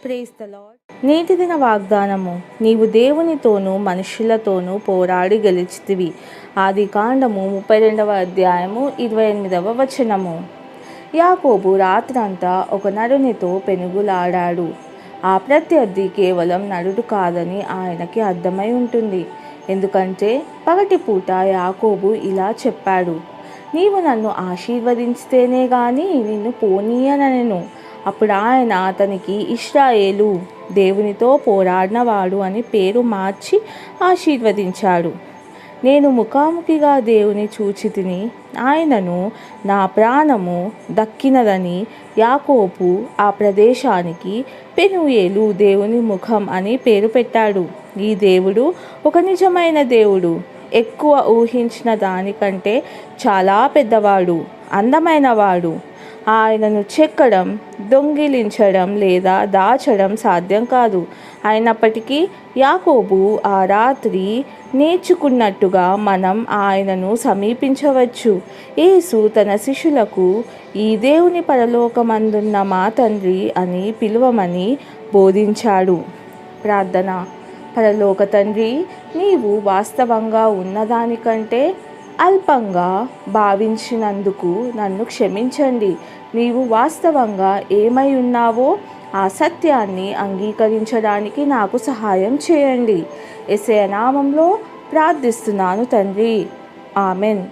Praise the lord. నేటి దిన వాగ్దానము. నీవు దేవునితోనూ మనుషులతోనూ పోరాడి గెలిచితివి. ఆదికాండము 32వ అధ్యాయము 28వ వచనము. యాకోబు రాత్రంతా ఒక నరునితో పెనుగులాడాడు. ఆ ప్రత్యర్థి కేవలం నరుడు కాదని ఆయనకి అర్థమై ఉంటుంది. ఎందుకంటే పగటిపూట యాకోబు ఇలా చెప్పాడు, నీవు నన్ను ఆశీర్వదించితేనే గాని నిన్ను పోనీయనెను. అప్పుడు ఆయన అతనికి ఇశ్రాయేలు, దేవునితో పోరాడినవాడు అని పేరు మార్చి ఆశీర్వదించాడు. నేను ముఖాముఖిగా దేవుని చూచితిని, ఆయనను నా ప్రాణము దక్కినదని. యాకోబు ఆ ప్రదేశానికి పెనూయేలు, దేవుని ముఖం అని పేరు పెట్టాడు. ఈ దేవుడు ఒక నిజమైన దేవుడు. ఎక్కువ ఊహించిన దానికంటే చాలా పెద్దవాడు, అందమైనవాడు. ఆయనను చెక్కడం, దొంగిలించడం లేదా దాచడం సాధ్యం కాదు. అయినప్పటికీ యాకోబు ఆ రాత్రి నేర్చుకున్నట్టుగా మనం ఆయనను సమీపించవచ్చు. యేసు తన శిష్యులకు ఈ దేవుని పరలోకమందున్న మా తండ్రి అని పిలువమని బోధించాడు. ప్రార్థన. పరలోక తండ్రి, నీవు వాస్తవంగా ఉన్నదానికంటే అల్పంగా భావించినందుకు నన్ను క్షమించండి. నీవు వాస్తవంగా ఏమై ఉన్నావో ఆ సత్యాన్ని అంగీకరించడానికి నాకు సహాయం చేయండి. యేసయ్య నామంలో ప్రార్థిస్తున్నాను తండ్రి. ఆమెన్.